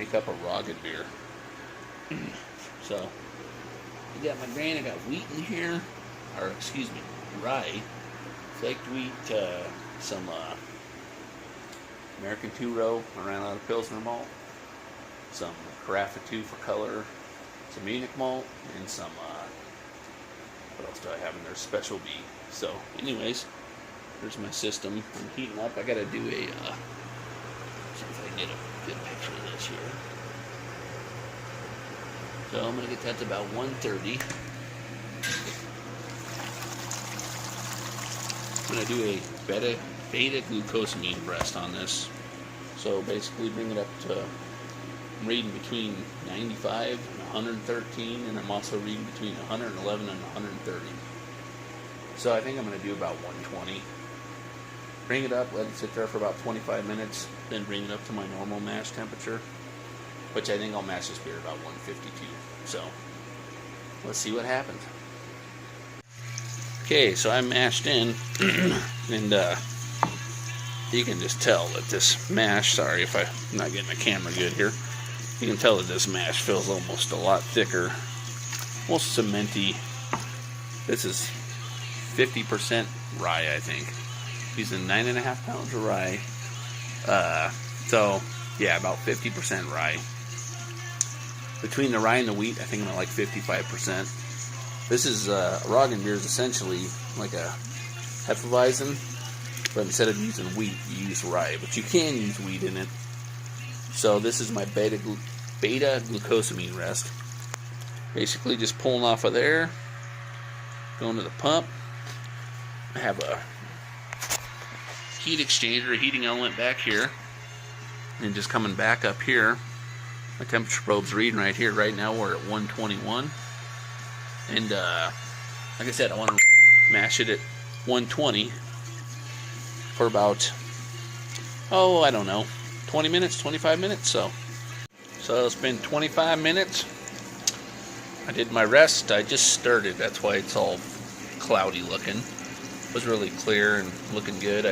make up a Roggenbier. So, I got my grain, I got wheat in here, or excuse me, rye, flaked wheat, some American 2-row, I ran out of Pilsner malt, some Carafa 2 for color, some Munich malt, and some, what else do I have in there, Special B. So, anyways, here's my system. I'm heating up. I gotta do a, see if I can get a good picture of this here. So I'm gonna get that to about 130. I'm gonna do a beta glucosamine rest on this. So basically bring it up to, I'm reading between 95 and 113, and I'm also reading between 111 and 130. So I think I'm going to do about 120. Bring it up, let it sit there for about 25 minutes, then bring it up to my normal mash temperature, which I think I'll mash this beer about 152. So let's see what happens. Okay, so I mashed in, and you can just tell that this mash, sorry if I'm not getting the camera good here, you can tell that this mash feels almost a lot thicker, almost cementy. This is 50% rye, I think. Using 9.5 pounds of rye. So, yeah, about 50% rye. Between the rye and the wheat, I think I'm at like 55%. This is, Roggenbier is essentially like a Hefeweizen, but instead of using wheat, you use rye. But you can use wheat in it. So this is my beta glucosamine rest. Basically just pulling off of there, going to the pump. I have a heat exchanger, a heating element back here, and just coming back up here. My temperature probe's reading right here. Right now we're at 121. And like I said, I want to mash it at 120 for about, oh, I don't know, 20 minutes, 25 minutes. So it's been 25 minutes. I did my rest. I just stirred it. That's why it's all cloudy looking. It was really clear and looking good.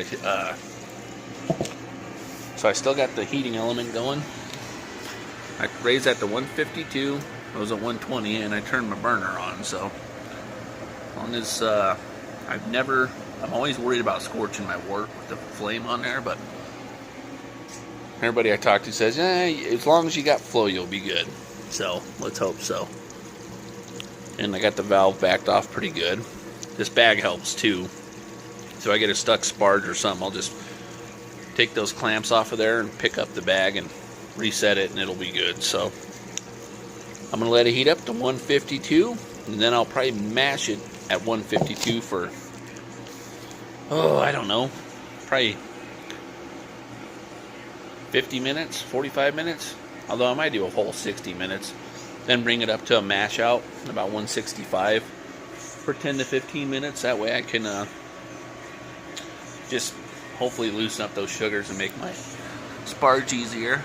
So I still got the heating element going. I raised that to 152. It was at 120, and I turned my burner on. So on this, I'm always worried about scorching my wort with the flame on there, but everybody I talk to says, as long as you got flow, you'll be good. So let's hope so. And I got the valve backed off pretty good. This bag helps too. So I get a stuck sparge or something, I'll just take those clamps off of there and pick up the bag and reset it, and it'll be good. So I'm going to let it heat up to 152, and then I'll probably mash it at 152 for, I don't know, probably 50 minutes, 45 minutes, although I might do a whole 60 minutes, then bring it up to a mash out at about 165 for 10 to 15 minutes. That way I can just hopefully loosen up those sugars and make my sparge easier.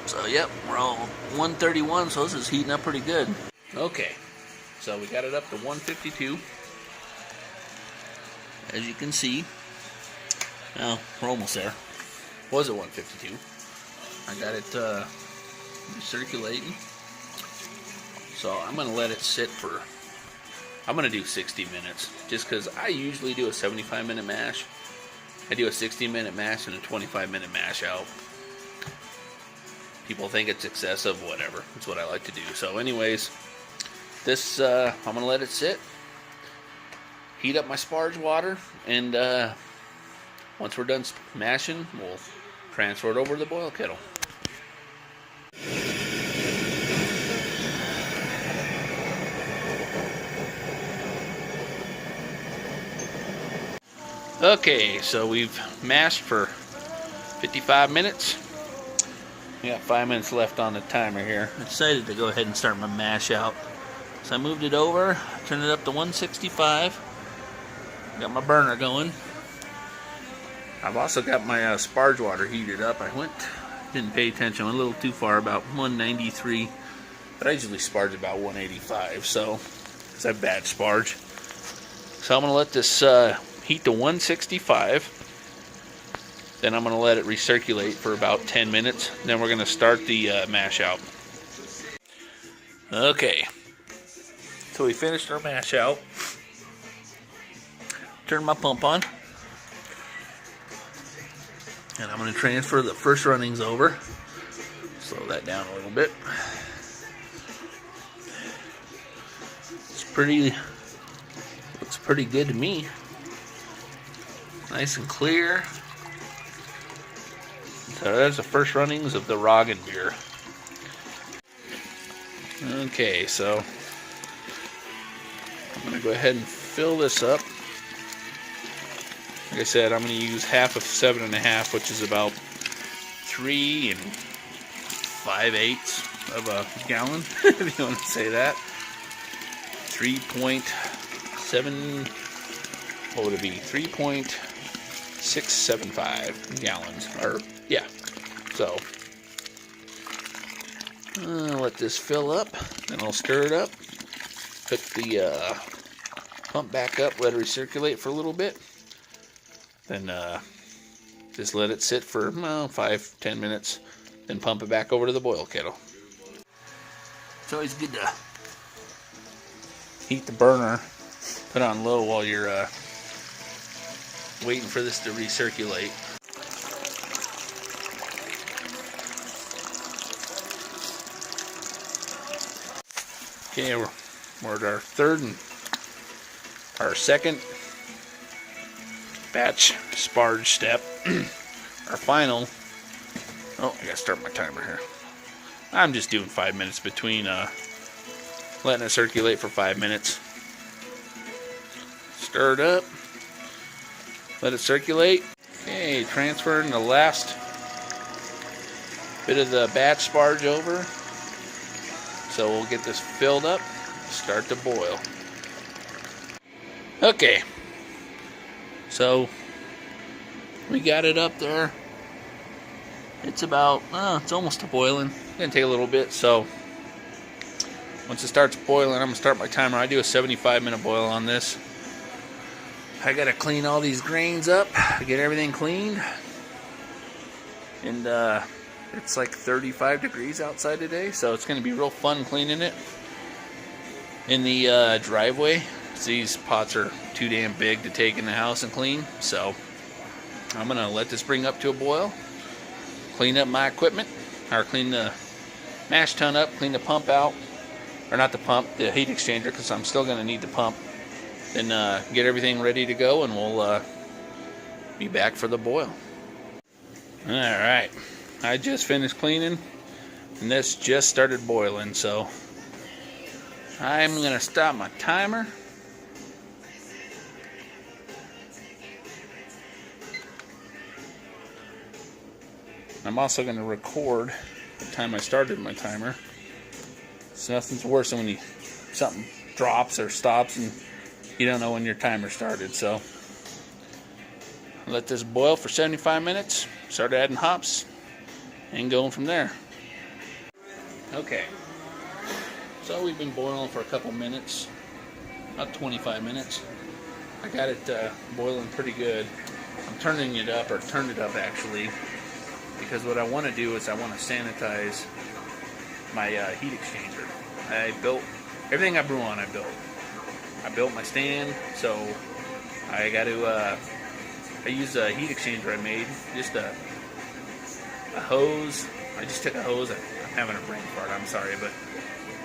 So yep, we're all 131, so this is heating up pretty good. Okay, so we got it up to 152. As you can see, well, we're almost there. Was at 152. I got it recirculating. So I'm going to let it sit for, I'm going to do 60 minutes. Just because I usually do a 75-minute mash. I do a 60-minute mash and a 25-minute mash out. People think it's excessive, whatever. That's what I like to do. So anyways, this, I'm going to let it sit. Heat up my sparge water. And once we're done mashing, we'll transfer it over to the boil kettle. Okay, so we've mashed for 55 minutes. We got 5 minutes left on the timer here. I decided to go ahead and start my mash out. So I moved it over, turned it up to 165. Got my burner going. I've also got my sparge water heated up. Didn't pay attention, went a little too far, about 193. But I usually sparge about 185, so it's a bad sparge. So I'm going to let this heat to 165. Then I'm going to let it recirculate for about 10 minutes. Then we're going to start the mash out. Okay, so we finished our mash out. Turn my pump on. And I'm going to transfer the first runnings over. Slow that down a little bit. Looks pretty good to me. Nice and clear. So there's the first runnings of the Roggenbier. Okay, so I'm going to go ahead and fill this up. Like I said, I'm going to use half of 7.5, which is about 3 5/8 of a gallon, if you want to say that. 3.7, what would it be? 3.675 gallons, or yeah. So let this fill up, then I'll stir it up, hook the pump back up, let it recirculate for a little bit, then just let it sit for 5-10 minutes, then pump it back over to the boil kettle. It's always good to heat the burner, put on low while you're waiting for this to recirculate. Okay, we're at our second batch sparge step. Our final. Oh, I gotta start my timer here. I'm just doing 5 minutes between letting it circulate for 5 minutes. Stir it up. Let it circulate. Okay, transferring the last bit of the batch sparge over. So we'll get this filled up, start to boil. Okay, so we got it up there. It's about, it's almost to boiling. It's gonna take a little bit, so once it starts boiling, I'm gonna start my timer. I do a 75-minute boil on this. I gotta clean all these grains up, get everything cleaned, and it's like 35 degrees outside today, so it's going to be real fun cleaning it in the driveway. These pots are too damn big to take in the house and clean, so I'm going to let this bring up to a boil, clean up my equipment, or clean the mash tun up, clean the pump out, or not the pump, the heat exchanger, because I'm still going to need the pump, then get everything ready to go, and we'll be back for the boil. Alright. I just finished cleaning, and this just started boiling, so I'm going to stop my timer. I'm also going to record the time I started my timer. So nothing's worse than when something drops or stops and you don't know when your timer started. So let this boil for 75 minutes, start adding hops, and going from there. Okay, so we've been boiling for a couple minutes, about 25 minutes. I got it boiling pretty good. I'm turning it up, or turned it up actually, because what I want to do is I want to sanitize my heat exchanger. I built everything I brew on. I built my stand, so I got to. I used a heat exchanger I made, just a hose. I just took a hose. I'm having a brain fart, I'm sorry, but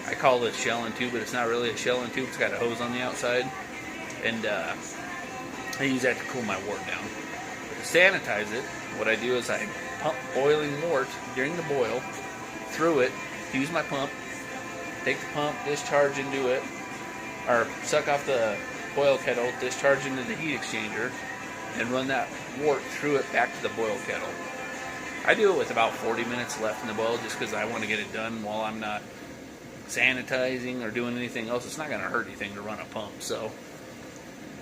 I call it shell and tube, but it's not really a shell and tube. It's got a hose on the outside, and I use that to cool my wort down. But to sanitize it, what I do is I pump boiling wort during the boil through it, use my pump, take the pump, discharge into it, or suck off the boil kettle, discharge into the heat exchanger, and run that wort through it back to the boil kettle. I do it with about 40 minutes left in the boil just because I want to get it done while I'm not sanitizing or doing anything else. It's not going to hurt anything to run a pump, so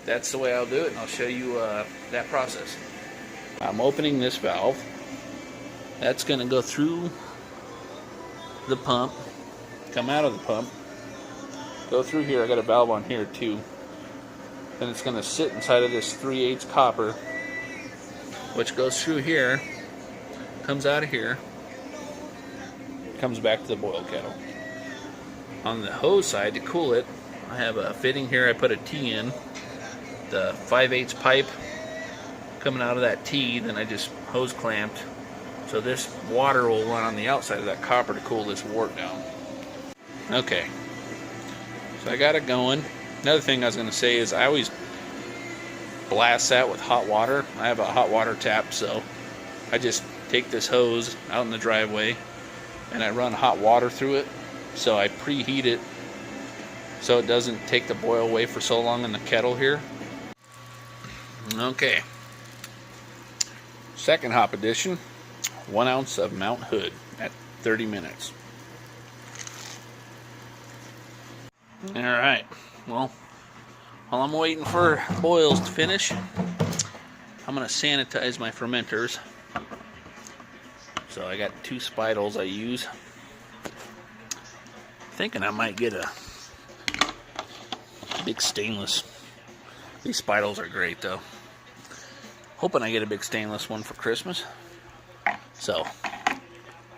that's the way I'll do it, and I'll show you that process. I'm opening this valve. That's going to go through the pump, come out of the pump, go through here. I got a valve on here too. Then it's going to sit inside of this 3/8 copper which goes through here, comes out of here, comes back to the boil kettle. On the hose side, to cool it, I have a fitting here. I put a T in, the 5/8 pipe coming out of that T, then I just hose clamped. So this water will run on the outside of that copper to cool this wort down. Okay, so I got it going. Another thing I was going to say is I always blast that with hot water. I have a hot water tap, so I just take this hose out in the driveway and I run hot water through it. So I preheat it so it doesn't take the boil away for so long in the kettle here. Okay. Second hop addition, 1 ounce of Mount Hood at 30 minutes. Alright, well, while I'm waiting for boils to finish, I'm going to sanitize my fermenters. So I got 2 spidles I use. Thinking I might get a big stainless. These spidles are great though. Hoping I get a big stainless one for Christmas. So,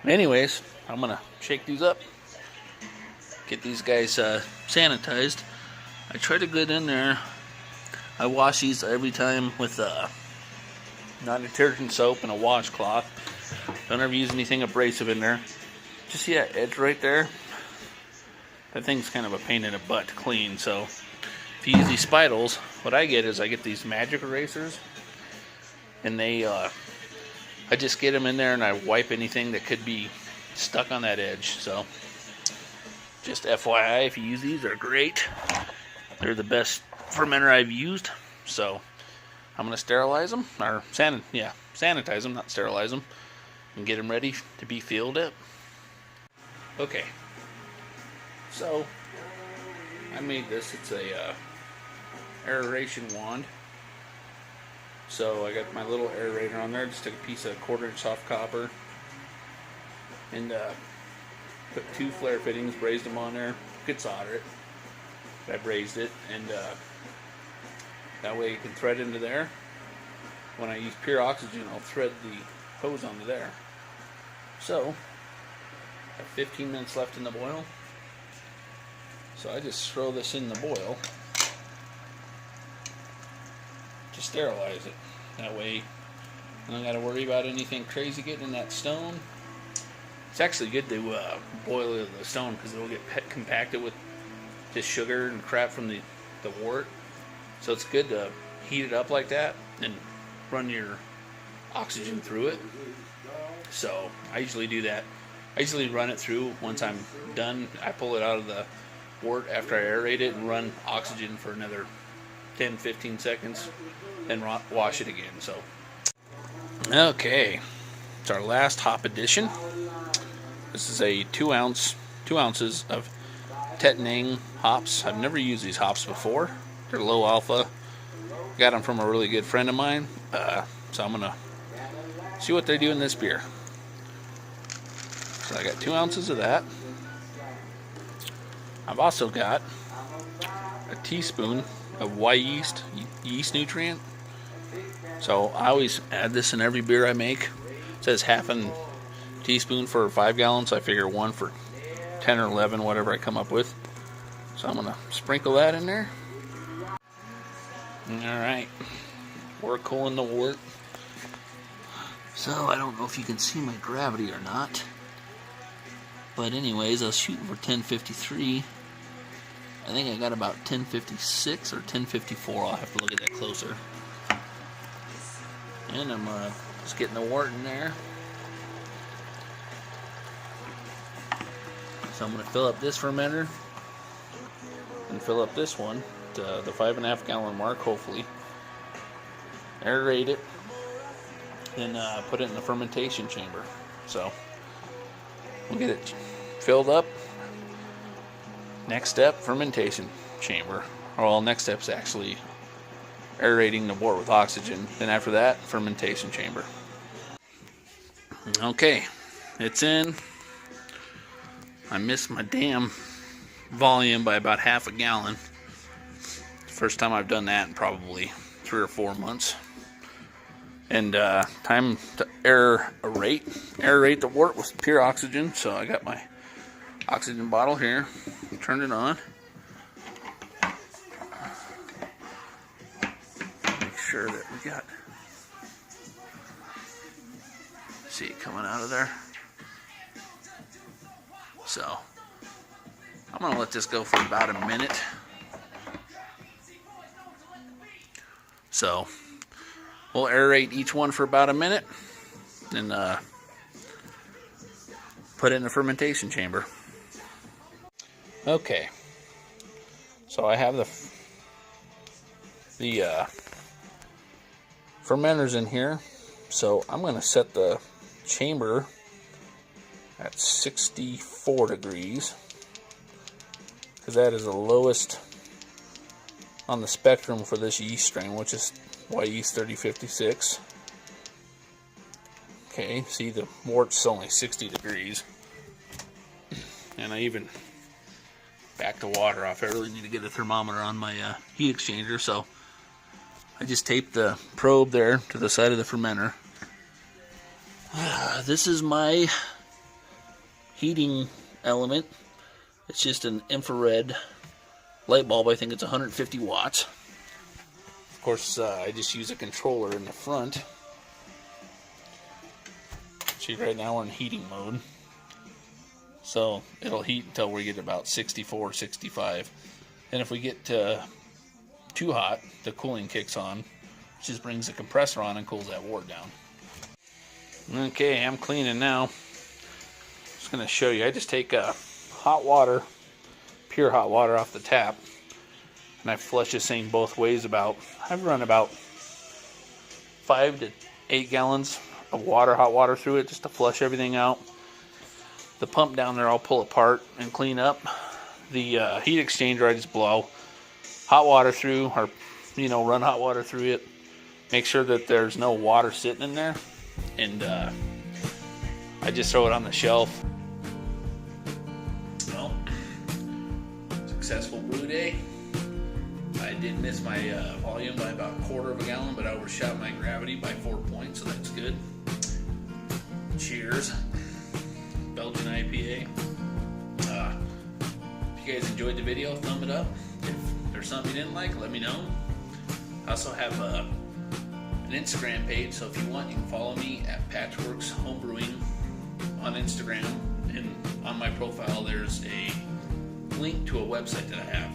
anyways, I'm going to shake these up. Get these guys sanitized. I try to get in there. I wash these every time with non-detergent soap and a washcloth. Don't ever use anything abrasive in there. Just see that edge right there? That thing's kind of a pain in the butt to clean. So if you use these spidles, what I get is I get these magic erasers, and they I just get them in there and I wipe anything that could be stuck on that edge. So just FYI, if you use these, they're great. They're the best fermenter I've used. So I'm going to sterilize them, or sanitize them, not sterilize them, and get them ready to be filled up. Okay, so I made this. It's a aeration wand. So I got my little aerator on there. Just took a piece of 1/4 inch soft copper and put 2 flare fittings, brazed them on there. You could solder it, but I brazed it, and that way you can thread into there. When I use pure oxygen, I'll thread the hose onto there. So I have 15 minutes left in the boil. So I just throw this in the boil to sterilize it. That way I don't got to worry about anything crazy getting in that stone. It's actually good to boil the stone because it'll get compacted with just sugar and crap from the wort. So it's good to heat it up like that and run your oxygen through it. So I usually do that. I usually run it through. Once I'm done, I pull it out of the wort after I aerate it and run oxygen for another 10-15 seconds, then wash it again. So okay, it's our last hop addition. This is a 2 ounces of Tettnang hops. I've never used these hops before. They're low alpha. Got them from a really good friend of mine. So I'm gonna see what they do in this beer. So I got 2 ounces of that. I've also got a teaspoon of yeast nutrient. So I always add this in every beer I make. It says half a teaspoon for 5 gallons. So I figure 1 for 10 or 11, whatever I come up with. So I'm gonna sprinkle that in there. Alright, we're cooling the wort. So I don't know if you can see my gravity or not. But anyways, I was shooting for 1053. I think I got about 1056 or 1054. I'll have to look at that closer. And I'm just getting the wort in there. So I'm going to fill up this fermenter and fill up this one to the 5.5 gallon mark, hopefully. Aerate it, then put it in the fermentation chamber. So we'll get it filled up. Next step, fermentation chamber. Well, next step's actually aerating the wort with oxygen. Then after that, fermentation chamber. Okay, it's in. I missed my damn volume by about half a gallon. First time I've done that in probably 3 or 4 months. And time to aerate the wort with pure oxygen. So I got my oxygen bottle here. Turn it on. Make sure that we got, see it coming out of there. So I'm gonna let this go for about a minute. So we'll aerate each one for about a minute and put it in the fermentation chamber. Okay, so I have the fermenters in here. So I'm going to set the chamber at 64 degrees because that is the lowest on the spectrum for this yeast strain, which is white yeast 3056. Okay, see the wort's only 60 degrees. And I even backed the water off. I really need to get a thermometer on my heat exchanger, so I just taped the probe there to the side of the fermenter. This is my heating element. It's just an infrared light bulb. I think it's 150 watts. Of course, I just use a controller in the front. See, right now we're in heating mode. So it'll heat until we get about 64, 65. And if we get too hot, the cooling kicks on, which just brings the compressor on and cools that wort down. Okay, I'm cleaning now. Just going to show you. I just take hot water, pure hot water off the tap, and I flush this thing both ways. I've run about 5 to 8 gallons of water, hot water through it just to flush everything out. The pump down there I'll pull apart and clean up. The heat exchanger I just blow hot water through, or run hot water through it. Make sure that there's no water sitting in there, and I just throw it on the shelf. Well, successful brew day. I did miss my volume by about 1/4 of a gallon, but I overshot my gravity by 4 points, so that's good. Cheers. Belgian IPA. If you guys enjoyed the video, thumb it up. If there's something you didn't like, let me know. I also have an Instagram page, so if you want, you can follow me at Patchworx Homebrewing on Instagram. And on my profile, there's a link to a website that I have.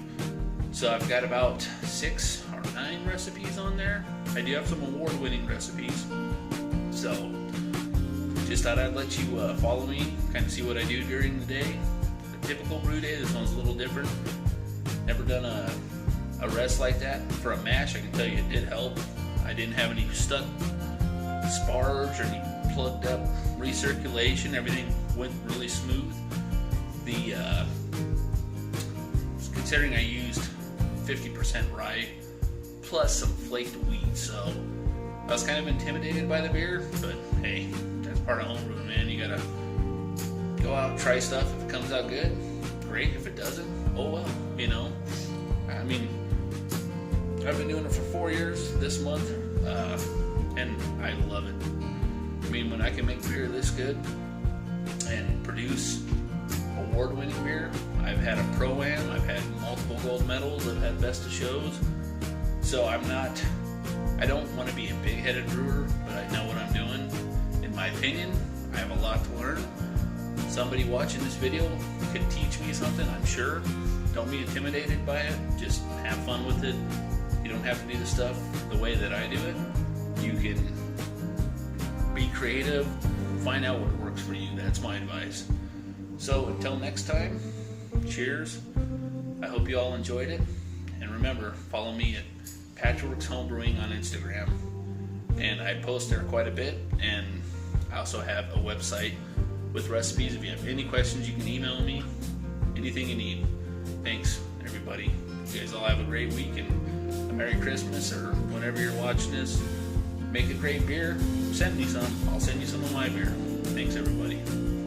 So I've got about 6 or 9 recipes on there. I do have some award-winning recipes. So just thought I'd let you follow me, kind of see what I do during the day. The typical brew day, this one's a little different. Never done a rest like that. For a mash, I can tell you it did help. I didn't have any stuck spars or any plugged up recirculation. Everything went really smooth. Considering I used 50% rye plus some flaked wheat, so I was kind of intimidated by the beer, but hey, that's part of homebrewing, man. You gotta go out and try stuff. If it comes out good, great. If it doesn't, oh well, I mean, I've been doing it for 4 years this month, and I love it. I mean, when I can make beer this good and produce award-winning beer, I've had a Pro-Am, I've had multiple gold medals, I've had best of shows, so I don't want to be a big-headed brewer, but I know what I'm doing. In my opinion, I have a lot to learn. Somebody watching this video could teach me something, I'm sure. Don't be intimidated by it, just have fun with it. You don't have to do the stuff the way that I do it. You can be creative, find out what works for you. That's my advice. So until next time, cheers. I hope you all enjoyed it. And remember, follow me at Patchworx Homebrewing on Instagram. And I post there quite a bit. And I also have a website with recipes. If you have any questions, you can email me. Anything you need. Thanks, everybody. You guys all have a great week and a Merry Christmas, or whenever you're watching this. Make a great beer. Send me some. I'll send you some of my beer. Thanks, everybody.